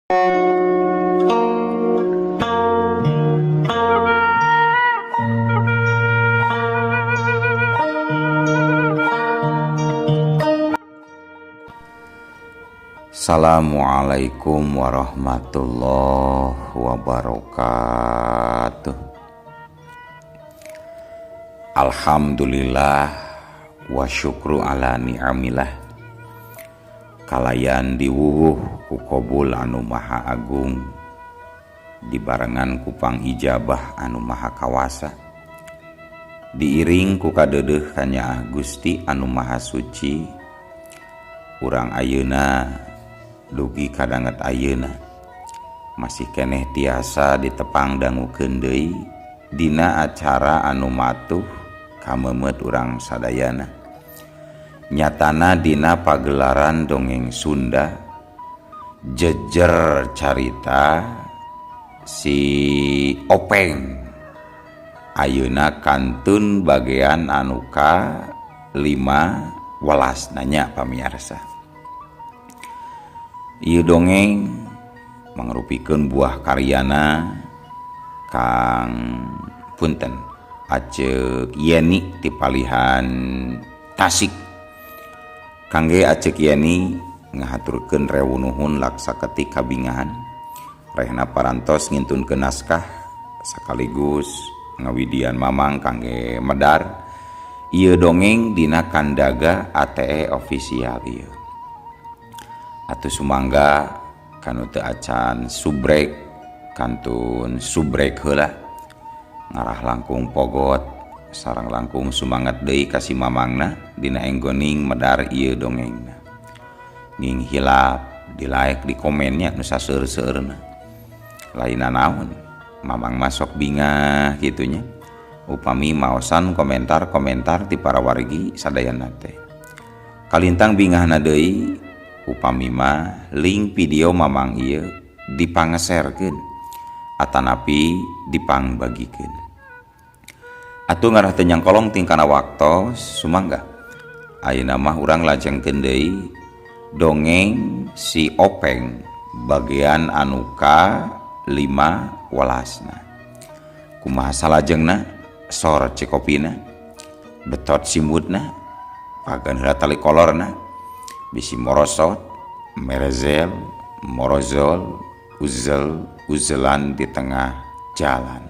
Assalamualaikum warahmatullahi wabarakatuh. Alhamdulillah wa syukru ala ni'amillah. Kalayan diwuwuh ku qobul anu maha agung, dibarengan ku pangijabah anu maha kawasa, diiring ku kadeudeuh ka Nyaah Gusti anu maha suci. Urang ayeuna dugi kadanget ayeuna masih keneh tiasa ditepang dangukeun deui dina acara anu matuh kamemet urang sadayana. Nyatana dina pagelaran dongeng Sunda jejer carita si Openg ayeuna kantun bagean anu ka 5 welas nanya pamirsa. Ieu dongeng mangrupikeun buah karyana Kang punten Aceuk Yeni ti Palihan Tasik. Kangge Aceuk Yeni ngahaturkeun rewu nuhun laksa ketik kabingahan, rehna parantos ngintunkeun naskah sakaligus ngawidian mamang kangge medar ieu dongeng dina Kandaga ATE official ieu. Atuh sumangga kanu teu acan subrek kantun subrek heula ngarah langkung pogot sareng langkung sumanget deui ka si mamangna dina enggoning medar ieu dongengna. Nging hilap di like di komennya nu saseur-seurna. Laina naon mamang masok bingah gitunya. Upami maosan komentar-komentar ti para wargi sadayana teh. Kalintang bingahna deui upami mah link video mamang ieu dipangeserkeun atanapi dipangbagikeun. Atuh ngarah teu nyangkolong tingkana waktos sumangga ayeuna mah urang lajengkeun deui dongeng si Openg bagean anu ka 5 welasna. Kumaha salajengna sor cekopina betot simutna pagan heula tali kolorna bisi morosot, merezel, morozol, uzelan di tengah jalan.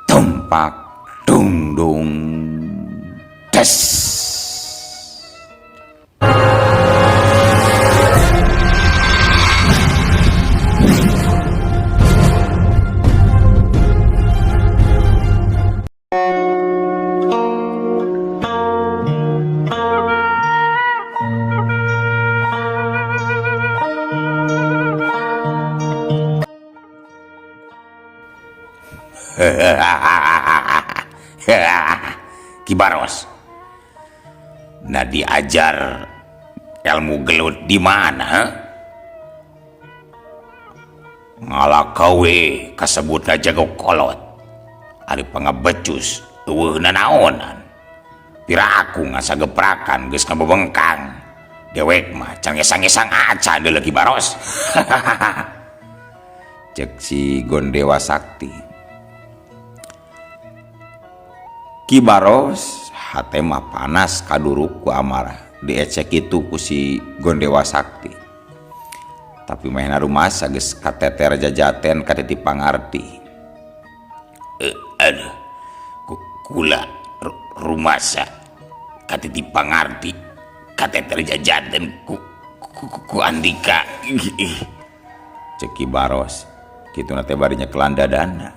Tumpak, dung dung, des. Kibaros, nah diajar ilmu gelut di mana? Ngalakawe kasebut jago kolot, ari pangabecus eueuhna naonan. Pira aku ngasa geprakan geus kabebengkang. Dewek mah can ngesang-ngesang aca deuleu Kibaros. Cek si Gondewa Sakti. Kibaros hate mah panas kaduruk ku amarah diecek itu ku si Gondewa Sakti. Tapi mahena rumasa geus kateter jajaten katiti pangarti. Aduh kula rumasa katiti pangarti kateter jajaten ku Andika. Cek Kibaros kitu teh barinya kelandadana.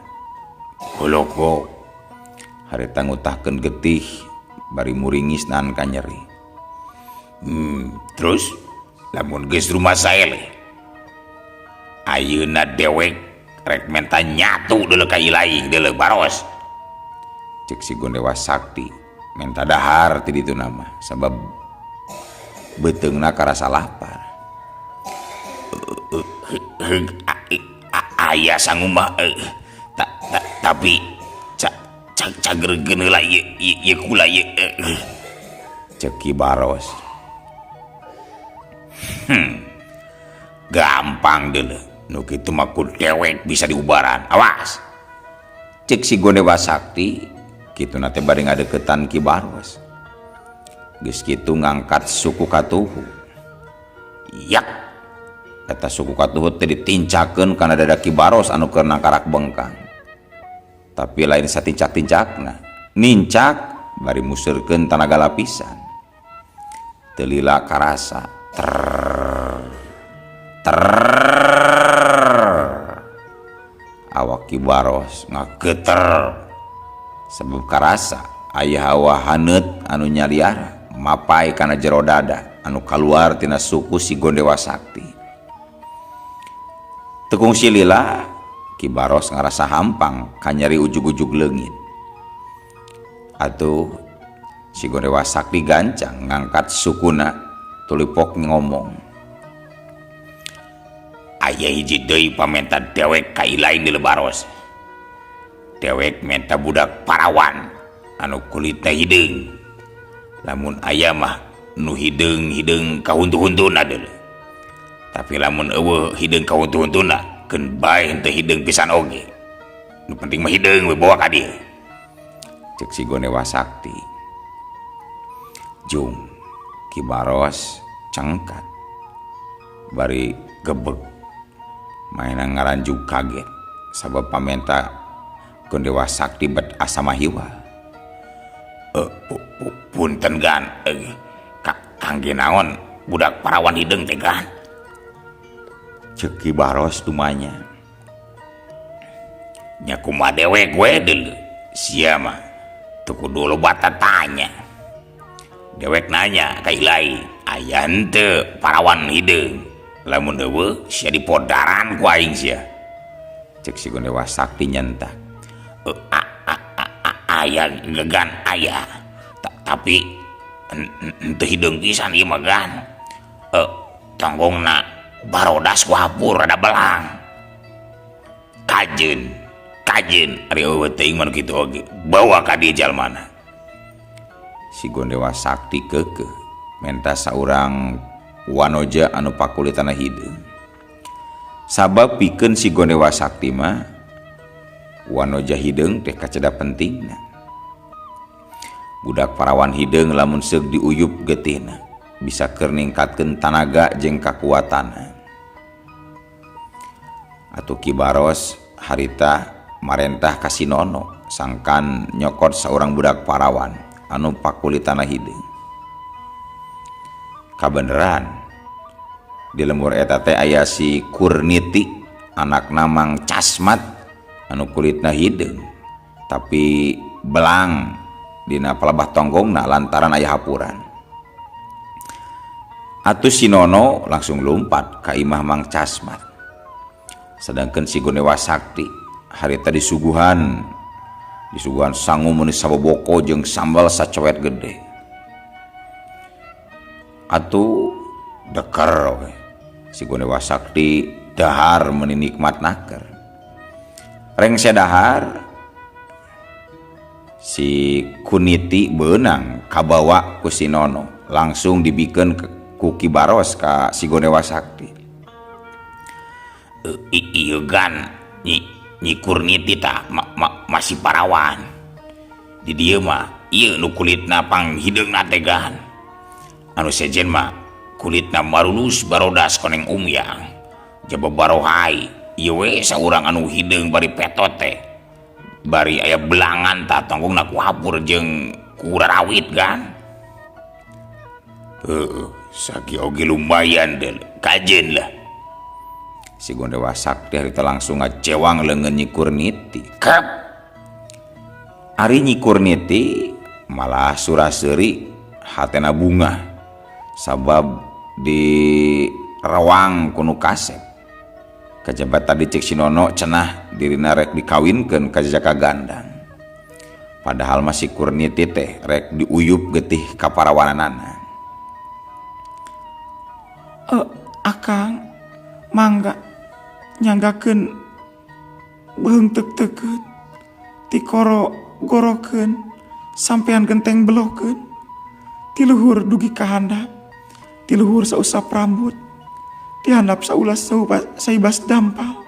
Kuloko harita ngutahkeun getih bari muringis nahan ka nyeri. Terus lamun geus rumah saya le ayeuna dewek rek menta nyatu deuleu ka ilaing deuleu Baros. Cek si Gondewa Sakti menta dahar ti ditu nama sabab beuteungna karasa lapar. Aya sanguma tapi cagergeun heula ieu kula ieu. Cek Kibaros. gampang deh nu kitu mah ku dewek bisa diubaran awas cek si Gondewa Sakti kitu nate bari ngadeukeutan Ki Baros geus kitu ngangkat suku katuhu yak eta suku katuhu teh ditincakeun kana dada Ki Baros anu keur nangkarak bengkang tapi lain satincak-tincakna nincak bari museurkeun tanaga lapisan teu lila karasa awak Ki Baros ngageter sebab karasa aya hawa haneut anu nyaliara mapai kana jero dada anu kaluar tina suku si Gondewa Sakti tekung silila Ki Baros ngarasa hampang kanyari ujug-ujug leungit atuh si Gondewa Sakti gancang ngangkat sukuna tulipok ngomong aya hiji deui pamenta dewek ka ilain di Baros dewek menta budak parawan anu kulitna hideung lamun aya mah nu hideung kahuntu-huntuna deuleu tapi lamun eueuh hideung kahuntu-huntuna keun bae henteu hideung pisan oge nu penting mah hideung we bawa ka dieu cek si Gondewa Sakti jung Ki Baros cangkat bari gebeg mainan ngaranjug kaget sabab pamenta Gondewa Sakti bet asa mahiwa punten gan kangge naon budak parawan hideung teh gan ceuk Ki Baros tumanya nya kumaha dewek we deuleu sia mah teu kudu lobata tanya dewek nanya ka ilai aya henteu parawan hideung lamun eueuh sia dipodaran ku aing sia cek si Gondewa Sakti nyentak aya gegan aya tapi henteu hideung pisan ieu mah gan tonggongna barodas ku hapur rada belang kajeun ari eueuh teuing mah kitu oge bawa ka dieu jalmana si Gondewa Sakti keukeuh menta saurang wanoja anu pakulitana hideung sabab pikeun si Gondewa Sakti mah wanoja hideung teh kaceda pentingna budak parawan hideung lamun seug diuyup getihna bisa keur ningkatkeun tanaga jeung kakuatanna atuh Ki Baros harita marentah ka Sinono sangkan nyokot saurang budak parawan anu pakulitana hideung kabeneran di lembur eta teh aya si Kurniti anakna Mang Casmat anu kulitna hideung tapi belang dina palebah tonggongna lantaran aya hapuran atuh si Nono langsung lumpat ka imah Mang Casmat sedangkan si Gondewa Sakti harita disuguhan sangu meuni saboboko jeung sambal sacowet gede atuh deker we si Gondewa Sakti dahar meuni nikmat naker reng sadahar si Kuniti beunang kabawa ku si Nono langsung dibikeun ku Ki Baros ka si Gondewa Sakti ieu gan Nyi Kurniti tah masih parawan di dieu mah ieu nu kulitna panghideungna teh gan anu sejen mah kulitna marulus barodas koneng umyang jaba barohai ieu we saurang anu hideung bari petot teh bari aya belangan tah tonggongna ku hapur jeung ku rarawit kan sagi oge lumayan deh kajen lah si Gondewa Sakti harita langsung ngacewang leungeun Nyi Kurniti kep ari Nyi Kurniti malah suraseuri hatena bunga sabab di rawang kunu kasep kajabat tadi cek si Nono cenah dirina rek dikawinkeun ka jaka gandang padahal masih Kurniti teh rek diuyup getih kaparawananana Akang mangga nyanggakeun beung teuk-teukeun ti koro gorokeun sampean genteng belohkeun ti luhur dugi ka handap ti luhur sausap rambut dihandap saulas saibas dampal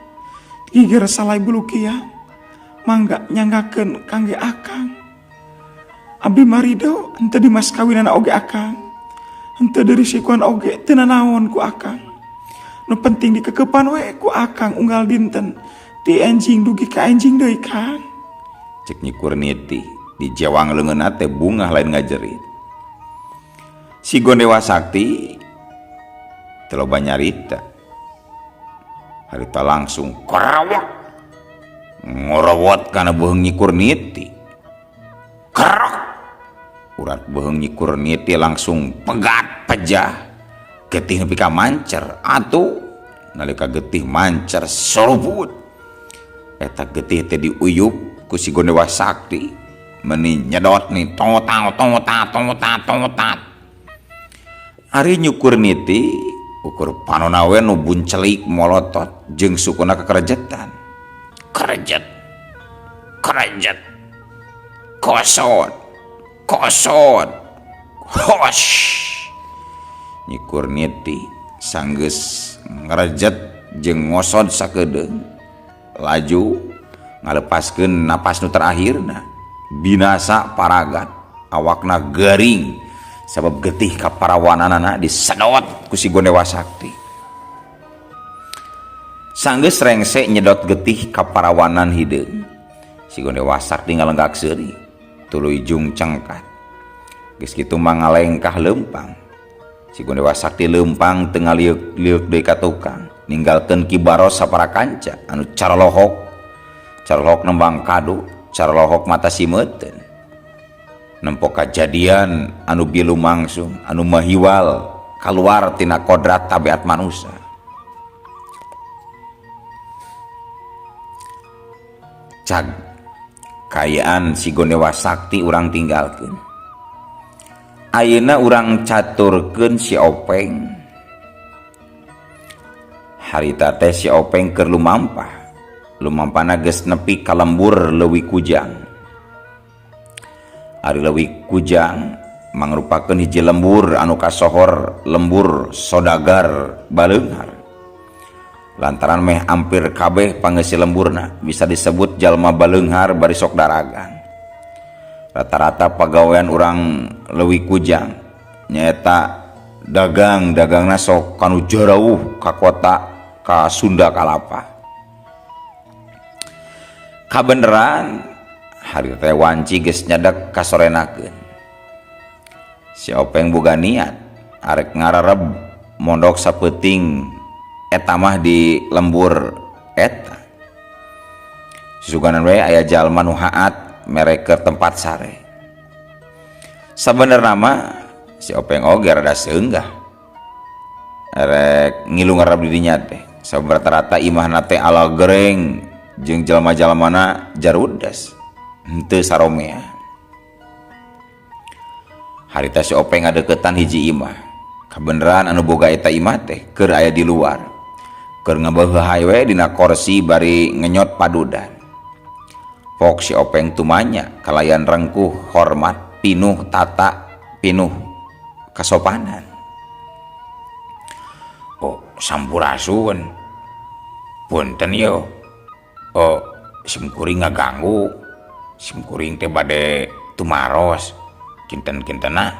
gigir salai bulu kiam mangga nyanggakeun kangge akang. Abdi marido henteu dimas kawinana oge akang, henteu dirisikoan oge teu nanaon ku akang. Nu penting dikekepan we ku akang unggal dinten di enjing dugi ka enjing deui Kang. Cek Nyi Kurniti di jewang leungeunna teh bungah lain ngajerit. Si Gondewa Sakti teu loba nyarita. Harita langsung karawak ngorowot kana beuheung Nyi Kurniti. Kerak urat beuheung Nyi Kurniti langsung pegat pejah getih nepi ka mancer atuh nalika getih mancer sorobut eta getih teh diuyup ku si Gondewa Sakti meuni nyedot ni tongotat ari Nyi Kurniti ukur panonna we nu buncelik molotot jeung sukuna kakerejetan kerejet kosot hosh. Nyi Kurniti sanggeus ngarejet jeung ngosod sakedeung laju ngalepaskeun napas nu terakhirna binasa paragat awakna garing sabab getih kaparawananana disedot ku si Gondewa Sakti. Sanggeus rengse nyedot getih kaparawanan hideung si Gondewa Sakti ngalenggak seuri tuluy jung cengkat geus kitu mangalengkah leumpang. Si Gondewa Sakti leumpang teu ngaliuk-liuk deui ka tukang ninggalkeun kibaros saparakanca anu carlohok nembang kadu carlohok mata simeuteun nempok kajadian anu bilu mangsung anu mahiwal kaluar tina kodrat tabiat manusia. Cag kayaan si Gondewa Sakti urang tinggalkeun. Ayeuna urang caturkeun si Openg. Harita teh si Openg keur lumampana geus nepi ka lembur leuwih kujang. Ari leuwih kujang mangrupakeun hiji lembur anu kasohor lembur sodagar Baleunghar. Lantaran meh hampir kabeh pangeus lemburna bisa disebut jalma Baleunghar bari sok daragang. Rata-rata pagawean urang leuwih kujang nyaeta dagangna sok kanu jarauh ka kota ka Sunda Kalapa. Kabeneran hari teh wanci geus nyadek kasorenakeun. Si Openg boga niat arek ngarareb mondok sapeuting eta mah di lembur eta. Susuganan we aya jalma nu haat mere ke tempat sare. Sabenerna mah si Openg oge rada seunggah. Arek ngilu ngarep di dinya teh. Sabab rata-rata imahna teh ala gereng jeung jalma-jalmana jarudas. Henteu saromea. Harita si Openg ngadeukeutan hiji imah. Kabeneran anu boga eta imah teh keur aya di luar. Keur ngabeuheuhay we dina kursi bari ngenyot padudan. Pok si Openg tumanya kalayan rengkuh hormat pinuh tata pinuh kasopanan. Oh sampurasun punten yo. Oh simkuring ngaganggu simkuring teh bade tumaros kinten-kintena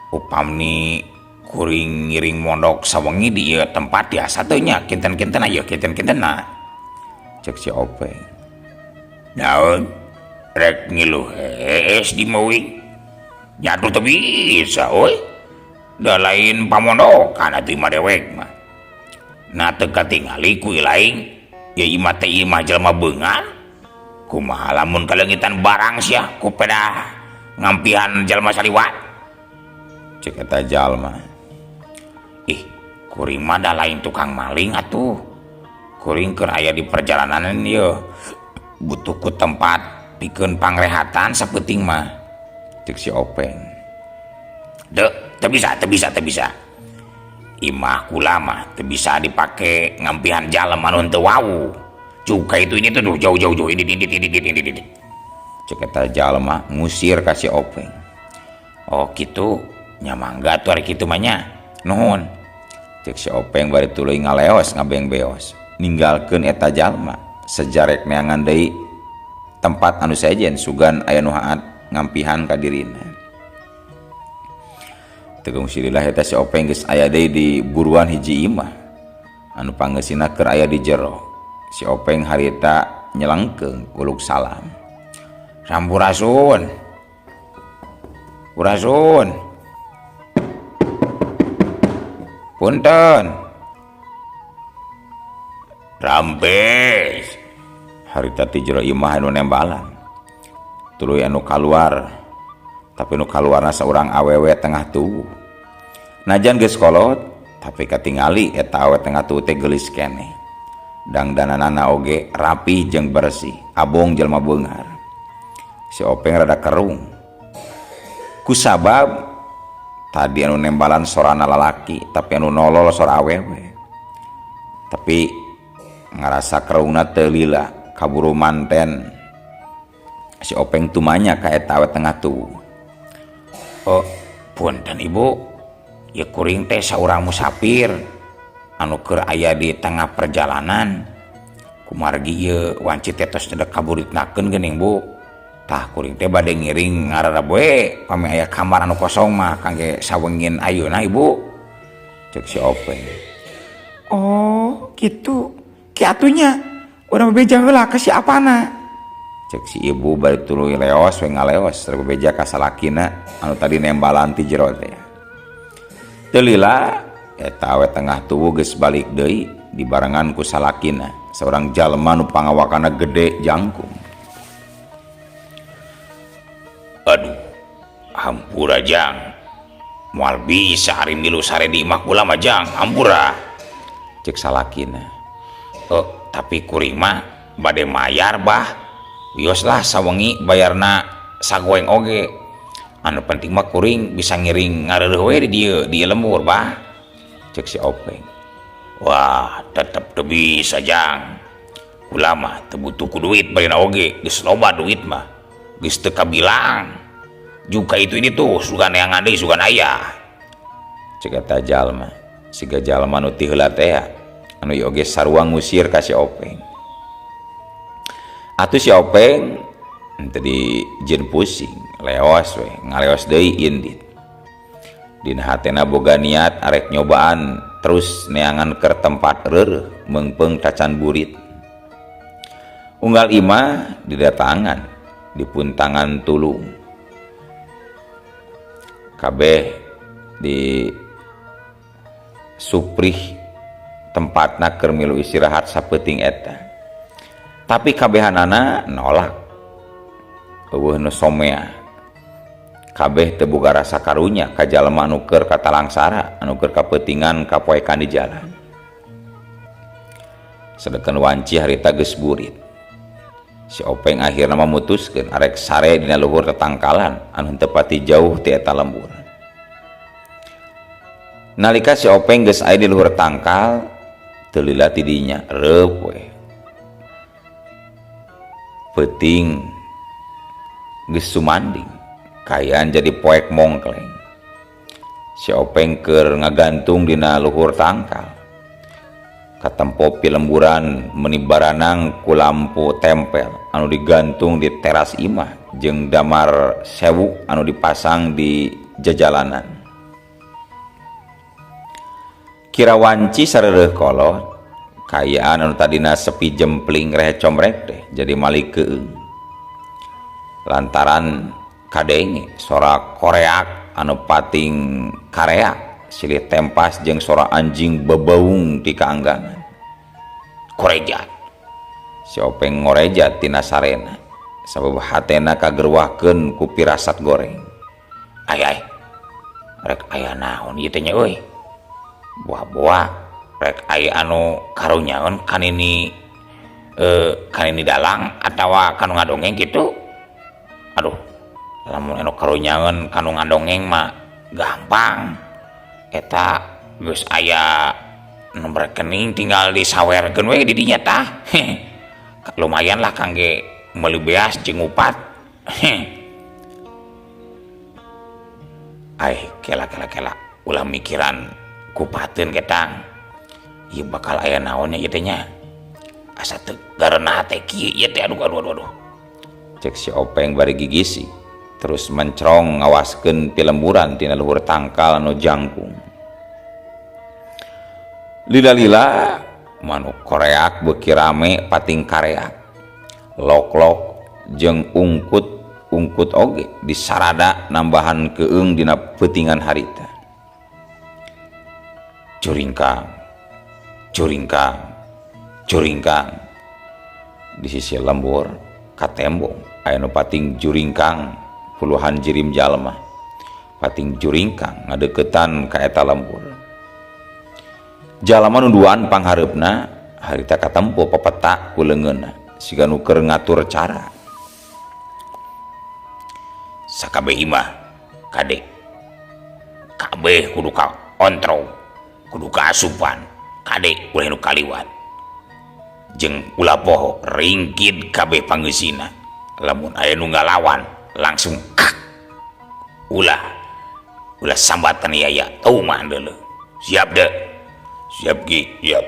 upamni kuring ngiring mondok sawengi di ieu tempat biasa teh nya kinten-kintena ieu kinten-kintena cek si Openg. Naon rek ngiluh hees di meuing nyatu teu bisa euy da lain pamondokan atuh imah dewek mah na teu katingali ku lain ya imah teh imah jalma beungar kumaha lamun kalengitan barang sia ku pedah ngampihan jalma saliwat cek eta jalma. Ih kuring mah da lain tukang maling atuh kuring keur aya di perjalanan ieu butuh ku tempat pikeun pangrehatan sapeuting mah cek si Openg. Teu bisa imah kula mah teu bisa dipake ngampihan jalma anu teu wau cuka itu ini tuh jauh ini cek eta jalma ngusir ka si Openg. Oh kitu nya mangga tuh ari kitu mah nya nuhun Cek si Openg bari tuluy ngaleos ngabeng-beos ninggalkeun eta jalma sejarek neangan deui tempat anu sejen sugan aya nu haat ngampihan ka dirina. Tegung silillah eta si Openg geus aya deui di buruan hiji imah anu pangeusina keur aya di jero. Si Openg harita nyelengkeung uluk salam. Sampurasun. Purasun. Punten. Rampes. Harita ti jero imah anu nembalan. Tuluy anu kaluar. Tapi nu kaluarna saurang awewe tengah tubuh. Najan geus kolot, tapi katingali eta awewe tengah tubuh teh geulis keneh. Dangdananana oge rapih jeung bersih, abong jelema beunghar. Si Openg rada kerung. Kusabab tadi anu nembalan sorana lalaki, tapi anu nolol sora awewe. Tapi ngarasa kerungna teu lila, kaburu manten. Si Openg tumanya ka eta awewe tengah tubuh. Oh, punten ibu, ya kuring teh saurang musafir anu keur aya di tengah perjalanan. Kumargi ieu wanci teh tos cedak kaburitnakeun geuning bu. Tah kuring teh bade ngiring ngararab we pami aya kamar anu kosong mah kangge sawengin ayeuna ibu. Cek si Openg. Oh, gitu. Ki atunya urang bebeja heula ka siapana. Cek si ibu bari tuluy leos we ngaleos rek bebeja ka salakina anu tadi nembalan ti jero teh. Teu lila eta awe tengah tubuh geus balik deui dibarengan ku salakina, saurang jalma nu pangawakana gede jangkung. Aduh, hampura jang. Moal bisa hari milu sare di imah kula mah jang, hampura. Cek salakina. Oh, tapi kuring mah bade mayar bah. Wios lah sawengi bayarna sagoeng oge. Anu penting mah kuring bisa ngiring ngareureuh we di dieu lembur bah. Cek si Openg. Wah, tetep teu bisa jang. Kula mah teu butuh ku duit bayeuna oge, geus loba duit mah. Geus teu kabilang. Juga itu ini tuh sugan yang deui sugan aya. Cek eta jalma, siga jalma nu ti heula teh anu ieu oge sarua ngusir ka si Openg. Atuh si Openg henteu dijieun pusing, leos we, ngaleos deui indit. Dina hatena boga niat arek nyobaan terus neangan keur tempat reureuh meungpeung tacan burit. Unggal imah didatangan, dipuntangan tulung. Kabeh di suprih tempatna keur milu istirahat sapeuting eta. Tapi kabehanana nolak. Eueuh nu somea. Kabeh teu boga rasa karunya ka jalma anu keur katalangsara, anu keur kapeutingan kapoekan di jalan. Sadekeun wanci harita geus burit. Si Openg akhirna memutuskeun arek sare dina luhur tetangkalan anu henteu pati jauh ti eta lembur. Nalika si Openg geus aya di luhur tangkal, teu lila ti dinya reup we. Peuting geus sumanding kayaan jadi poek mongkleng. Si Openg keur ngagantung dina luhur tangkal. Katempo pilemburan meuni baranang ku lampu tempel anu digantung di teras imah jeung damar sewu anu dipasang di jajalanan. Kira wanci sareureuk kolot kayaan anu tadina sepi jempling rehe comrek teh jadi malikeung. Lantaran kadenge sora koreak anu pating kareak silih tempas jeung sora anjing bebeung ti kaanggangan. Korejat. Si Openg ngorejat tina sarena sabab hatena kagerwahkeun ku pirasat goreng. Ai rek aya naon ieu teh nya euy. Buah-buah rek aya anu karunyaeun kanini dalang atawa kanu ngadongeng kitu. Aduh, lamun anu karunyaeun kanu ngadongeng mah gampang. Eta geus aya nomor rekening tinggal disawerkeun we di dinya tah. Lumayan lah kangge meuli beas jeung upat. Ai kela ulah mikiran kupateun ketang ieu bakal aya naonnya ieu teh nya asa teu garena teh kieu ieu teh aduh cek si Openg bari gigisi terus mencrong ngawaskeun pilemburan tina luhur tangkal anu jangkung. Lila-lila manuk koreak beuki rame pating kareak lok-lok jeung ungkut oge disarada nambahan keung dina peutingan harita. Curingkang di sisi lembur ka tembok aya nu pating juringkang puluhan jirim jalma pating juringkang ngadeukeutan ka eta lembur. Jalma nu duaan panghareupna harita katempo pepeta ku leungeunna siga nu keur ngatur cara. Sakabeh imah kade kabeh kudu ka ontro kudu ka asupan kade ulah nu kaliwat jeung ulah poho ringkid kabeh pangeusina lamun aya nu ngalawan langsung ulah sambatan yaya teu mah deuleu siap ge siap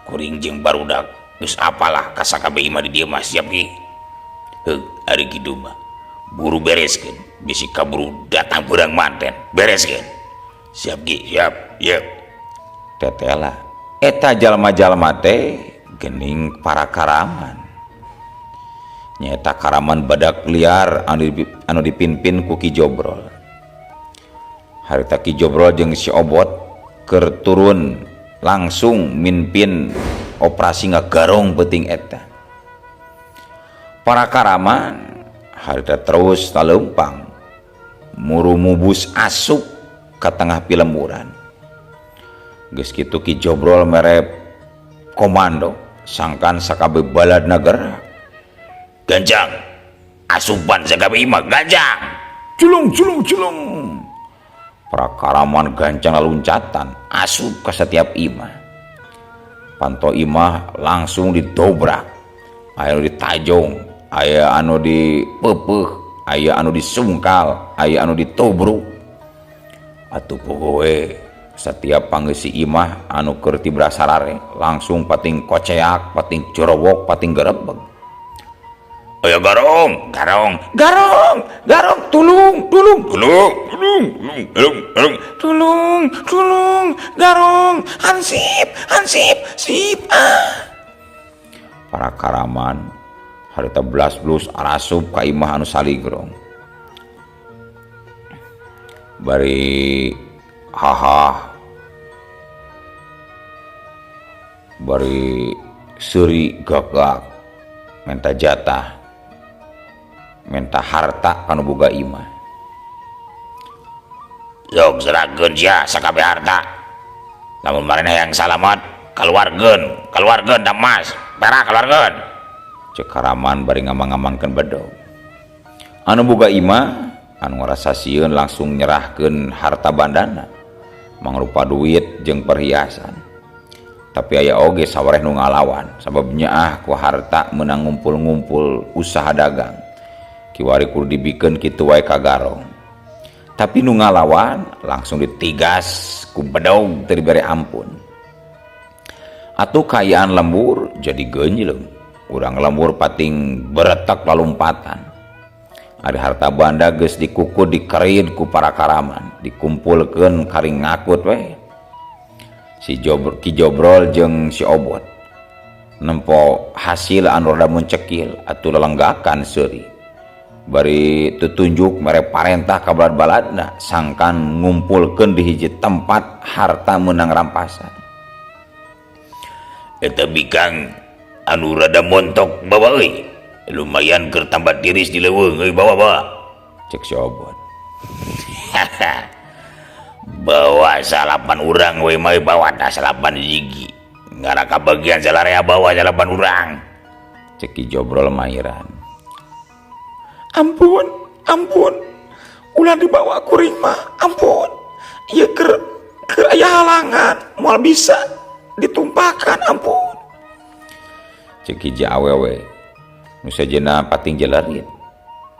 kuring jeung barudak geus apalah ka sakabeh imah di dieu mah siap ge heug ari kitu mah buru bereskeun bisi kaburu datang beurang manten bereskeun siap ge siap tetela eta jalma-jalma teh geuning para karaman nyaeta karaman badak liar anu dipimpin ku Ki Jobrol. Harita Ki Jobrol jeung si Obot keur turun langsung mimpin operasi ngagarong peuting eta. Para karaman harita terus taleumpang murumubus asup ka tengah pilemburan. Geus kitu Ki Jobrol mere komando sangkan sakabeh balad nagara. Ganjang asupan sakabeh imah ganjang. Culung. Para karaman gancang laluncatan asup ka setiap imah. Panto imah langsung didobrak. Aya anu ditajong, aya anu dipeupeuh, aya anu disungkal, aya anu ditobruk. Atuh pogoe setiap panggeusi imah anu keur tibra sarare langsung pating koceak, pating corowok, pating gerebeg. Aya garong, tulung, garong, hansip, sip. Para karaman harita blas-blus arasup ka imah anu saligrong. Bari bari seuri gagak menta jatah menta harta kanu boga imah. Yok serahkeun sia sakabeh harta. Lamun mareneh yang salamat keluarkeun da emas perak keluarkeun. Cek karaman bari ngamang-ngamangkeun bedog. Anu boga imah anu ngarasa sieun langsung nyerahkeun harta bandana mangrupa duit jeung perhiasan. Tapi aya oge sawareh nu ngalawan sababnya ku harta meunang ngumpul-ngumpul usaha dagang kiwari kudu dibikeun kitu wae ka garong. Tapi nu ngalawan langsung ditigas ku bedog teu dibere ampun. Atuh kayaan lembur jadi geunjleung urang lembur pating beretek lalumpatan. Ari harta banda geus dikukud dikerid ku para karaman dikumpulkeun karing ngakut we. Ki Jobrol jeung si Obot nempo hasil anu rada muncekil atuh lelenggakan seuri bari tutunjuk mere parentah ka balad-baladna sangkan ngumpulkeun di hiji tempat harta meunang rampasan. Eta bikang anu rada montok bawa euy lumayan keur tambah tiris di leuweung euy bawa cek si Obot. Bawa salapan urang we mah bawa dah salapan gigi ngara kabagian salarea bawa salapan urang cek Ki Jobrol mairan. Ampun ulah dibawa kuring mah ampun ieu keur aya halangan moal bisa ditumpahkan ampun cek hiji awewe nu sejenna pating jelerit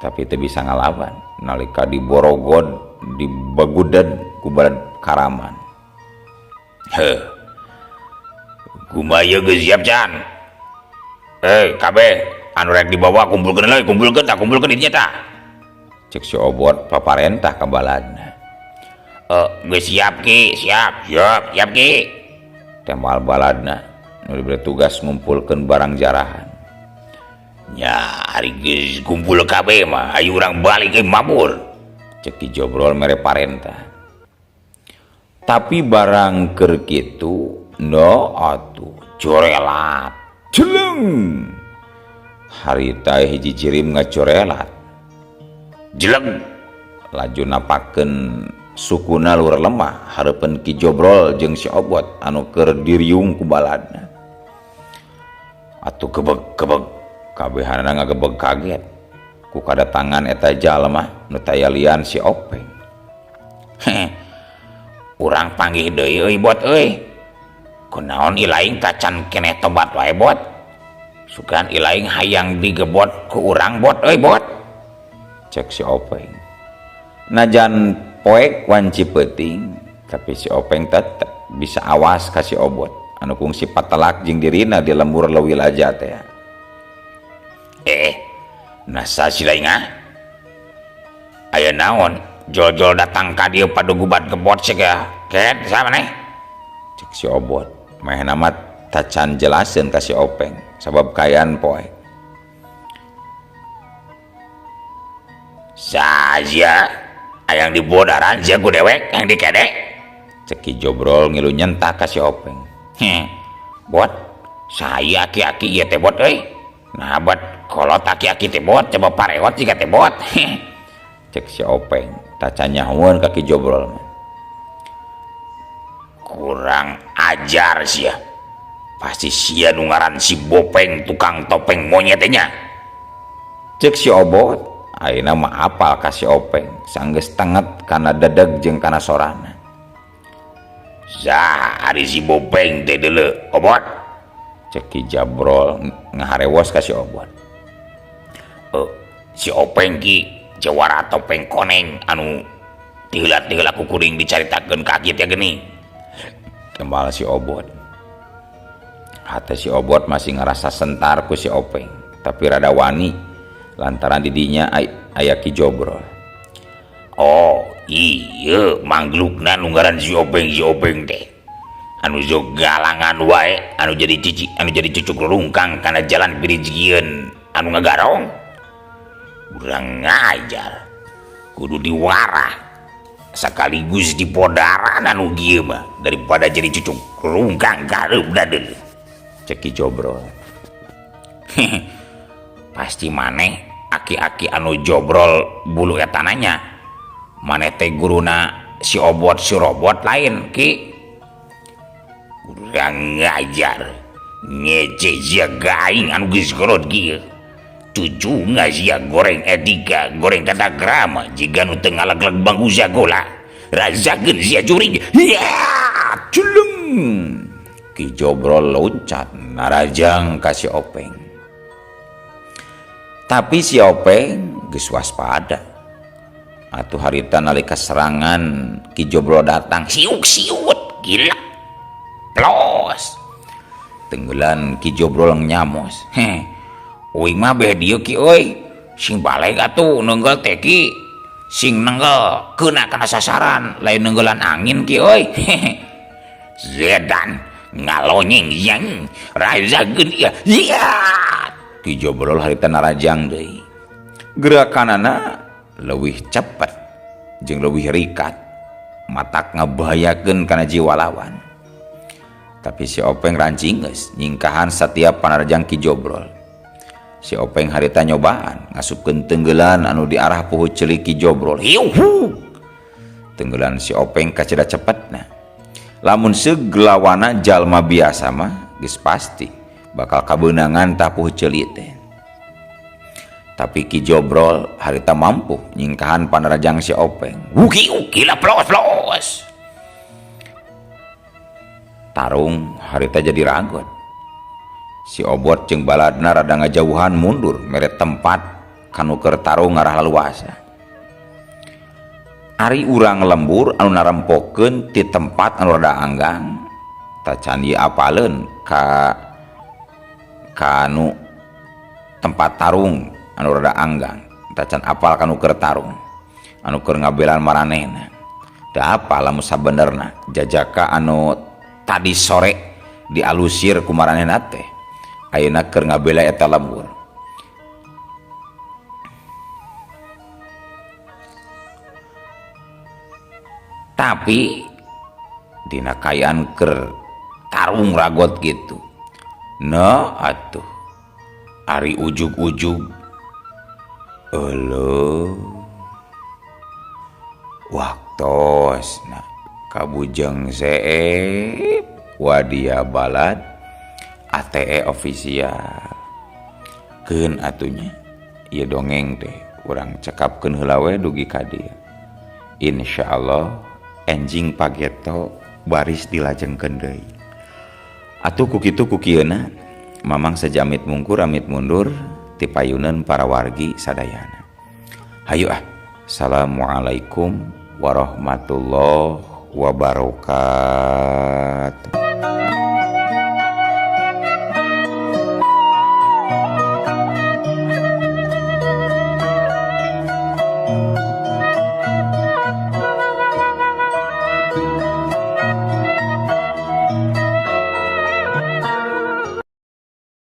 tapi teu bisa ngalawan nalika diborogod dibagudan ku balad karaman. Heh, kumaha geus siap can. Kabeh anu rek dibawa kumpulkeun leuy, kumpulkeun ieu tah. Cek si Obot paparentah ka baladna. Geus siap ki, siap ki. Tembal baladna nu diberi tugas ngumpulkeun barang jarahan. Nya hari geus kumpul kabeh mah ayo urang balik ke mabur. Cek Ki Jobrol mere parentah. Tapi barang keur kitu no atuh corelat. Jeleng. Harita hiji jirim ngacorelat. Jeleng. Laju napakeun sukuna luar lemah hareupeun Ki Jobrol jeung si Obot anu keur diriung ku baladna. Atuh kebeg kabehanana ngagebeg kaget ku kadatangan eta jalma nu taya lian si Openg. Urang panggih deui euy Bot euy. Kunaon ilaing tacan keneh tobat wae Bot? Sugan ilaing hayang digebot ku urang Bot euy Bot. Cek si Openg. Najan poek wanci peuting, tapi si Openg tetep bisa awas ka si Obot anu kungsi patelak jeung dirina di lembur leuwil aja teh. Nasa silainga? Aya naon? Jol-jol datang ka dieu padugubat gebot sega. Ket samaneh? Cek si Obot. Meh nama tacan jelaseun ka si Openg sabab kayaan poe. Saja ayang dibodaran sia ku dewek yang dikede. Cek Ki Jobrol ngilu nyentak ka si Openg. Bot, saya aki-aki ieu teh Bot euy. Nah Bot, kolot aki-aki teh Bot, coba parewot jiga teh Bot. Cek si Openg, tacanya nyahoeun ka Ki Jobrol. Kurang ajar sia. Pasti sia nu ngaran si Bopeng tukang topeng monyet nya. Cek si Obot, ayeuna mah apal ka si Openg, sanggeus tenget kana dedeg jeung kana sorana. Zah ari si Bopeng teh deuleu, Obot. Cek Ki Jobrol ngaharewos ka si Obot. Si Openg ki jawara topeng koneng anu tiheula-tiheula ku kuring dicaritakeun ka kieu teh geuning. Tembal si Obot. Hate si Obot masih ngerasa sentar ku si Openg, tapi rada wani lantaran didinya aya Ki Jobrol. Oh iya manglukna nu ngaran si Openg teh anu jog galangan wae anu jadi cucuk rungkang kana jalan pirijieun anu ngagarong. Urang ngajar kudu diwarah sekaligus dipodaran anu kieu mah daripada jadi cucuk rungkang gareup dadeul. Cek Ki Jobrol. Pasti maneh aki-aki anu Jobrol bulu eta nanya. Maneh teh guruna si Obot si Robot lain Ki. Urang ngajar ngece sia gaing anu geus gorod kieu. Tuju sia goreng etika goreng katagrama jiga nu teu ngalegleg bangku jagola rasakeun sia jurig. Ya culung. Ki Jobrol loncat narajang ka si Openg. Tapi si Openg geus waspada. Atuh harita nalika serangan Ki Jobrol datang siuk-siut gila. Plos. Tenggelan Ki Jobrol nyamos. Uing mah beh dieu Ki euy. Sing baleg atuh neunggal teh Ki. Sing neunggal keuna kana sasaran lain neunggelan angin Ki euy. Zedan ngalonyeng yang rajakeun ieu. Ya. Ki Jobrol harita narajang deui. Gerakanana leuwih cepet jeung leuwih rikat. Matak ngabahayakeun kana jiwa lawan. Tapi si Openg rancingeus nyingkahan setiap panarjang Ki Jobrol. Si Openg harita nyobaan ngasupkeun tenggelan anu diarah puhut ceulik Ki Jobrol. Hiuh. Tenggelan si Openg kaceda cepetna. Lamun segelawana jalma biasa mah geus pasti bakal kabeunangan tah puhut ceulik teh. Tapi Ki Jobrol harita mampu nyingkahan panarjang si Openg. Uki lah plos. Tarung harita jadi ragot. Si Obot jeung baladna rada ngajauhan mundur mere tempat kanu keur tarung ngarah laluasa. Ari urang lembur anu narempokeun ti tempat anu rada anggang tacan ieu apaleun ka anu tempat tarung anu rada anggang, tacan apal kanu keur tarung anu keur ngabelan maranehna. Da apa lamun sabenerna jajaka anu tadi sore dialusir ku maranehna teh ayeuna keur ngabela eta lembur. Tapi dina kayaan keur tarung ragot gitu, nah atuh ari ujug-ujug eueuh waktosna kabujeng seep wadia balad ATE ofisial keun atunya ieu dongeng teh urang cekapkeun heula we dugi ka dieu. Insyaallah enjing pageto baris dilajengkeun deui. Atuh ku kitu ku kieuna mamang sajamit mungkur amit mundur ti payuneun para wargi sadayana. Hayu Assalamualaikum warahmatullahi wabarakatuh.